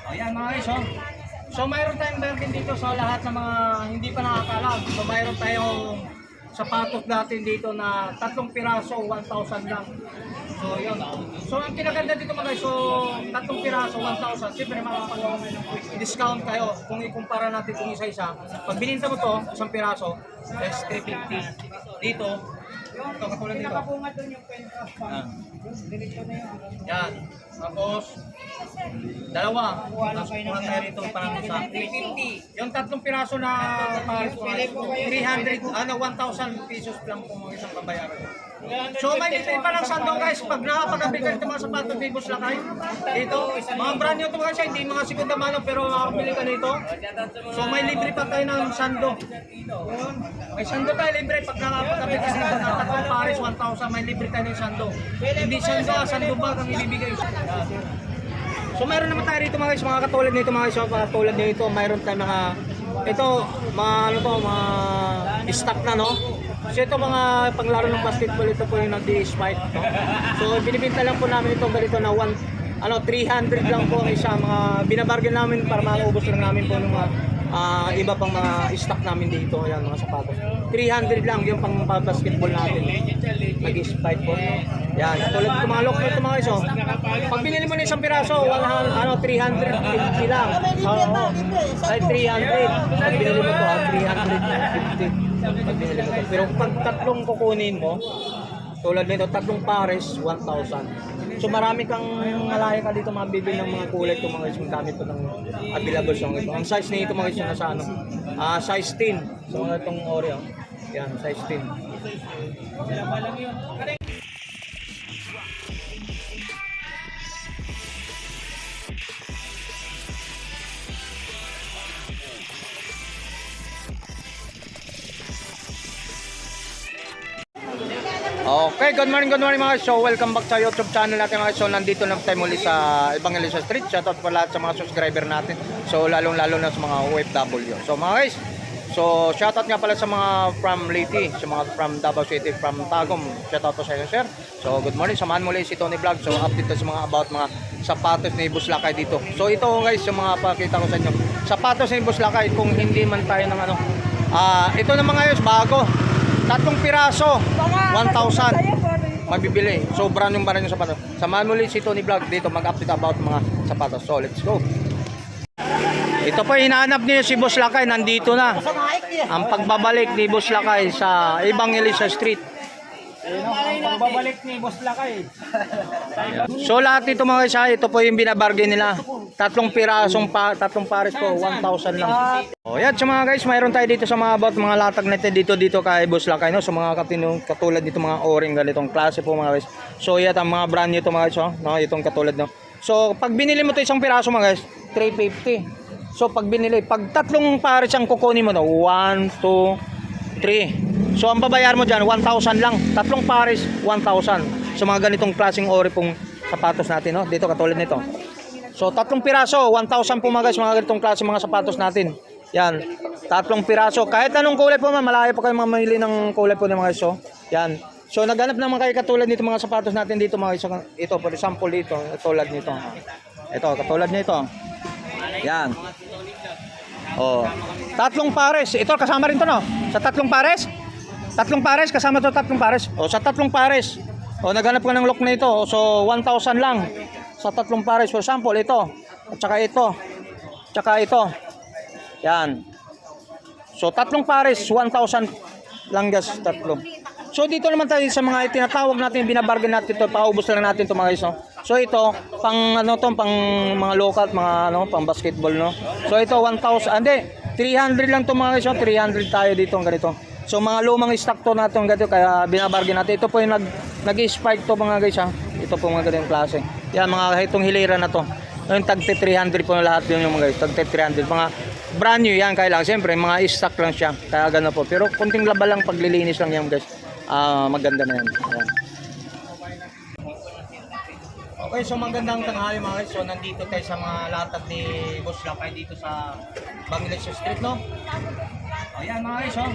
Ayan mga guys, oh. So mayroon tayong bargain dito sa lahat ng mga hindi pa nakakalam. So mayroon tayong sapatos natin dito na 3 piraso, 1,000 lang. So yun. So ang kinaganda dito mga guys, so 3 piraso, 1,000. Siyempre makakapag-discount kayo kung ikumpara natin kung isa-isa. Pag bininta mo to, 1 piraso, is 350. Dito, ito katulad dito. Yan. Tapos, dalawa. Tapos, kuha tayo rito parang sa 350. Yung 3 piraso na pares po, 300, 1,000 pesos lang po mga isang kabayaran. So, may libre pa ng sando guys. Pag nakapag-abit ka nito mga sapatos ni Boss Lakay, dito, mga brand new ito mga siya, hindi mga segunda mano, pero makakabili ka nito. So, may libre pa tayo ng sando. May sando tayo libre. Pag nakapag-abit ka nito ng 3 pares, 1,000, may libre tayo ng sando. Hindi sando, sando bag ang ibibigay. So mayroon naman tayo rito mga guys, mga katulad nito mga guys, katulad nito, mayroon tayo mga ito, mga ano to, mga stock na no. So ito mga panglaro ng basketball, ito po yung nag-spike no. So binibenta lang po namin ito ganito na 300 lang po ang isa, mga binabargain namin para maubos lang namin po ng mga iba pang mga stock namin dito, ayan mga sapatos. 300 lang yung pang basketball natin. Nag-spike po. Yan, tulad ng mga lock nito mga iso. Pag binili mo na isang piraso, 350 lang. Ay 300. Pag binili mo to, 350. Pag binili mo to. Pero pag tatlong kukunin mo, tulad nito, 3 pares, 1,000. So marami kang malaya ka dito mabibili ng mga kulay itong mga isang gamit po ng available song ito. Ang size nito mga isang nasa ano, size 10. So mga itong Oreo. Yan, size 10. Okay, good morning mga guys. So welcome back sa YouTube channel natin mga guys. So nandito na tayo muli sa Evangelista Street. Shoutout po lahat sa mga subscriber natin. So lalong na sa mga OFW. So mga guys, so shoutout nga pala sa mga from Leyte, sa mga from Davao City, from Tagum. Shoutout po sa inyo sir. So good morning, samahan muli si Tony Vlog. So update sa mga about mga sapatos ni Boss Lakay dito. So ito guys, yung mga pakita ko sa inyo. Sapatos ni Boss Lakay kung hindi man tayo ng ano. Ito na mga guys, bago. 3 piraso, 1,000 mabibili. So brand yung barang yung sapatos. Samahan muli si Tony Vlog dito mag-update about mga sapatos. So let's go. Ito po hinahanap niyo si Boss Lakay, nandito na. Ang pagbabalik ni Boss Lakay sa Evangelista Street. Pagbabalik ni Boss Lakay. So lahat ito mga guys, ito po yung binabargain nila. 3 pares po, 1,000 lang. O yan, so mga guys, mayroon tayo dito sa mga about mga latag natin dito kay Boss Lakay no. So mga katulad dito mga O-ring ganitong klase po mga guys. So yan ang mga brand nito mga guys, no, itong katulad no. So pag binili mo to isang piraso mga guys, 350. So pag binili, pag 3 pares ang kukunin mo no, 1, 2, 3. So ang babayar mo dyan, 1,000 lang. 3 pares, 1,000. So mga ganitong klaseng ori pong sapatos natin no. Dito katulad nito. So 3 piraso, 1,000 po mga guys, mga ganitong klase mga sapatos natin. Yan, 3 piraso. Kahit anong kulay po man, malayo pa kayo mamili ng kulay po ng mga guys. So, yan. So naghanap naman kayo katulad nito mga sapatos natin dito mga guys. Ito for example dito, katulad nito. Ito, katulad nito. Yan. Oh. 3 pares. Ito kasama rin to no. Sa 3 pares? 3 pares kasama to 3 pares. O sa 3 pares. O naghanap ka ng look na ito. So 1,000 lang. Sa 3 pares, for example, ito. At saka ito. Tsaka ito. Yan. So, 3 pares, 1,000 lang guys, 3. So, dito naman tayo sa mga tinatawag natin, binabargain natin ito, paubos lang natin ito mga guys, no? So, ito, pang ano to, pang mga local, mga ano, pang basketball, no? So, ito, 1,000, hindi, 300 lang to mga guys, no? 300 tayo dito, ganito. So, mga lumang stock to natin, ganito, kaya binabargain natin. Ito po yung nag-spike to mga guys, ha? Ito po mga ganitong klase. Yan, mga itong hilera na to. Yung tagte 300 po lahat yun yung mga guys, tagte 300. Mga brand new yan, kaya lang, siyempre, mga stock lang siya. Kaya gano'n po. Pero kunting laba lang, paglilinis lang yan guys. Maganda na yan. Ayan. Okay, so magandang tanghali mga guys. So nandito tayo sa mga latag ni Boss Lakay dito sa Evangelista Street, no? Ayan mga guys, oh.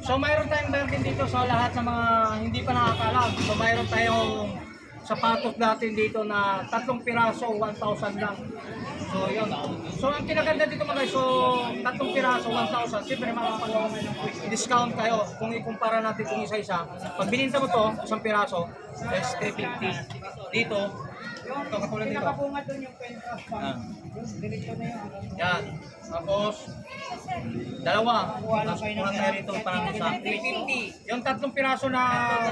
So mayroon tayong bargain dito sa lahat ng mga hindi pa nakakalam. So mayroon tayong sapatos natin dito na 3 piraso, 1,000 lang. So, yun. So, ang kinaganda dito mga guys, so 3 piraso, 1,000. Siyempre, makapag-discount kayo kung ikumpara natin kung isa-isa. Pag bininta mo to, 1 piraso, is 350. Dito, ito, katulad dito. Yan. Tapos, dalawa. Tapos, kuha tayo rito parang sa 350. Yung 3 piraso na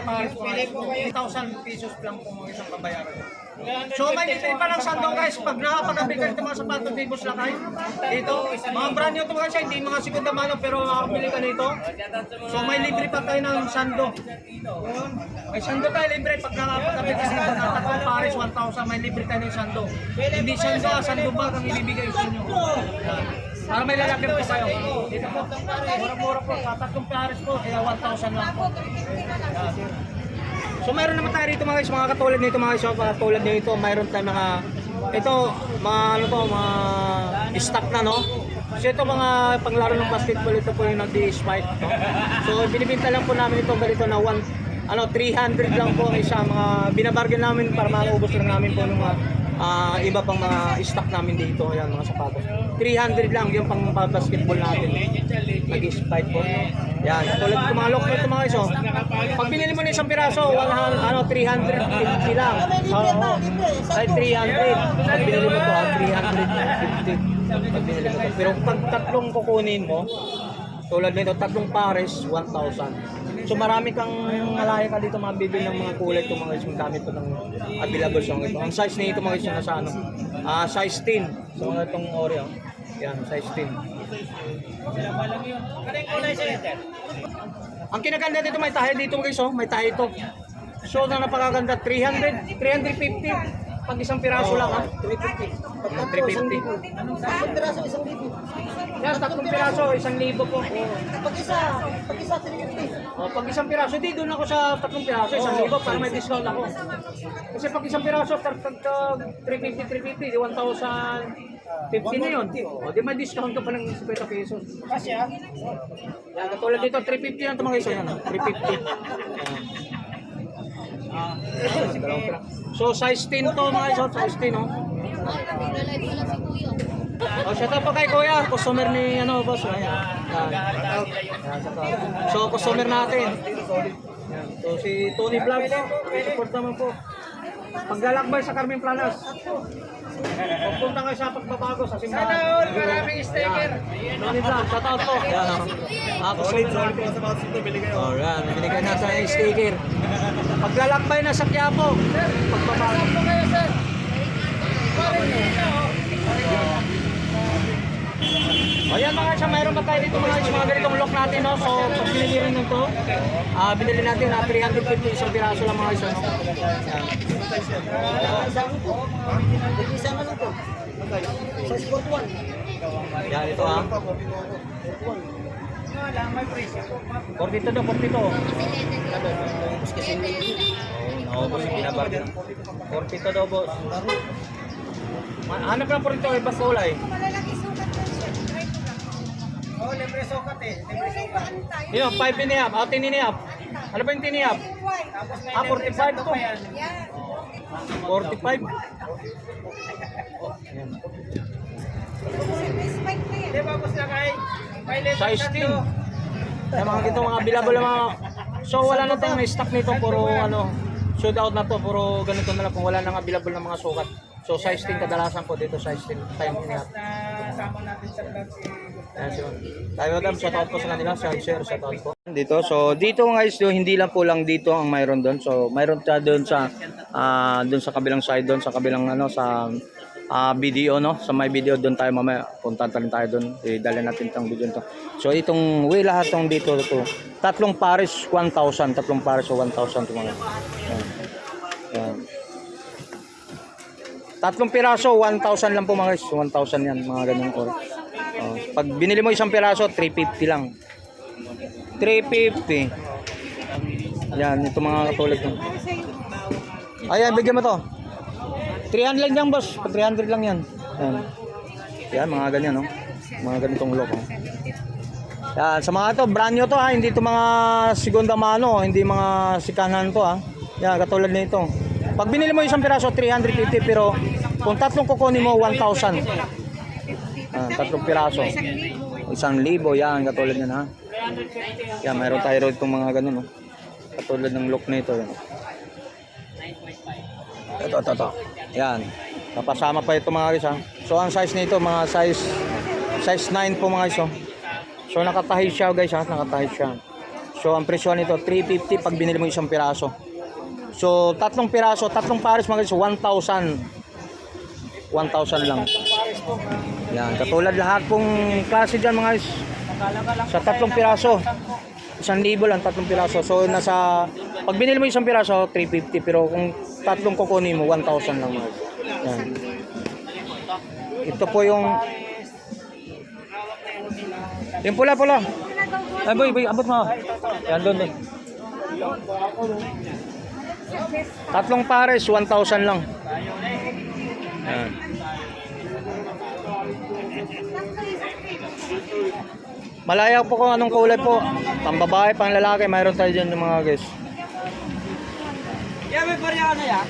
pares ko, 3,000 pesos lang po mga isang kabayaran. So may libre pa ng sando guys, pag nakapag-abit ka ng mga sapatos ni Boss Lakay, dito, mga brand new ito mga siya, hindi mga segunda mano pero makakapili ka nito. So may libre pa tayo ng sando. May sando tayo libre pag nakapag-abit ka ng tatlong pares 1,000, may libre tayo ng sando. Hindi sando, sando bag ang ibibigay sa inyo. Para may lalagyan po kayo. Dito po, mura-mura po, sa 3 pares po, kaya 1,000 lang po. So mayroon naman tayo rito mga guys, mga katulad nito mga guys, mga katulad nito, mayroon tayong mga ito, mga ano to, mga stock na no. So ito mga panglaro ng basketball, ito po yung nagdi-spike no. So binibenta lang po namin ito ganito na 300 lang po ang isa, mga binabargain namin para maubos lang namin po ng mga iba pang mga stock namin dito, ayan mga sapatos. 300 lang yung pang basketball natin. Nag-spike po. Yan, tulad ng mga lock nito mga iso. Pag binili mo ng isang piraso, 350 lang. Oo. Ay 300. Pag binili mo to, 350. Pag binili mo to. Pero pag tatlong kukunin mo, tulad nito, 3 pares, 1,000. So marami kang malaya ka dito mabibili ng mga kulay itong mga isang gamit po ng available sa ito. Ang size nito mga isang nasa ano, size 10. So itong Oreo. Yan, size 10. Ang kinaganda dito may tahe dito guys, oh, may tahe ito. So na napakaganda, 300, 350. Pag isang piraso lang ha, 350. 350. Isang piraso, 1,000. Yan, 3 piraso, 1,000 po. Pag isa 350. Oh, pag isang piraso, di doon ako sa 3 piraso, 1,000 para may discount ako. Kasi pag isang piraso, 350, 1,050 na yun. O, di may discount ka pa ng 50 pesos. Kasi ah. Yan, katulad dito, 350 lang ito mga iso yan. 350. So, size 10 to mga iso, size 10 no? O, shout out po kay Kuya, customer ni ano, boss. Ayan. So, customer natin. Yan. So, si Tony Vlog, support naman po. Paglalakbay sa Carmen Planas. Pagpunta kayo sa pagbabago sa simbahan. Sana all, maraming sticker. Tony Vlog, shout out po. Yan. Customer natin. O, yan. Binigyan natin ang sticker. Paglalakbay na sa Quiapo. Pagbabago. Ayan mga siya, mayroon pa tayo dito mga ganitong lock natin no. So pag binili rin nito, binili natin na 350 isang piraso lang mga isa no. Isa na lang to. Size 41. Yan ito ha. 42 daw, 42. Oo, boss, binabargain. 42 daw, boss. Hanap lang po rito, ibang kulay. Oh, libre sokat eh. Libre sokat. Yun, 5 and a half, 10 and a half. Ano ba yung 10 and a half? 45 to. 45. Di ba Boss Lakay? Size 10. Yung mga dito mga available na mga. So wala na tayong stock nito, puro ano, sold out na to, puro ganito na lang kung wala nang available na mga sukat. So size 10 kadalasan po dito, size 10 time ingat. Sama natin sa vlog si Ayan so, tayo madam, shout out po sa kanila, share, shout out po. Dito, so dito guys, hindi lang po lang dito ang mayroon doon. So mayroon ta doon sa kabilang side doon, sa kabilang ano sa video no, sa may video doon tayo mamaya, puntahan rin tayo doon, dali natin itong video nito. So itong lahat tong dito to, 3 pares 1,000, 3 pares o 1,000 to mga. Yan. 3 piraso 1,000 lang po mga guys, 1,000 yan mga ganung or. Pag binili mo isang piraso 350 lang. 350. Yan, ito mga katulad ng. Ayan, bigyan mo to. 300 lang yan, boss. Pag 300 lang yan. Yan. Yan, mga ganyan, no? Mga ganitong lock, oh. Yan, sa mga to, brand new to, ha? Hindi to mga segunda mano, hindi mga sikanan to, ha? Yan, katulad nito. Pag binili mo isang piraso, 350, pero kung tatlong kukunin mo, 1,000. Tatlong piraso. 1,000, yan, katulad yan ha. Yan, mayroon tayo rin itong mga ganun, no? Katulad ng look nito, yan. Ito. Yan. Kapasama pa ito mga guys ha. So ang size nito, mga size 9 po mga guys. Oh. So nakatahi siya guys ha, nakatahi siya. So ang presyo nito 350 pag binili mo isang piraso. So tatlong piraso, tatlong pares mga guys, 1,000. 1,000 lang. Yan, katulad lahat pong klase diyan mga guys. Sa tatlong piraso, 1,000 lang tatlong piraso. So nasa pag binili mo isang piraso 350, pero kung tatlong kukunin mo 1,000 lang mga guys. Yan. Ito po yung pula. Ay boy, abot mo. Yan doon. Tatlong pares, 1,000 lang. Yan. Malaya po kung anong kulay po. Pang babae, pang lalaki, mayroon tayo dyan yung mga guys. Yeah, may pariya ano ya?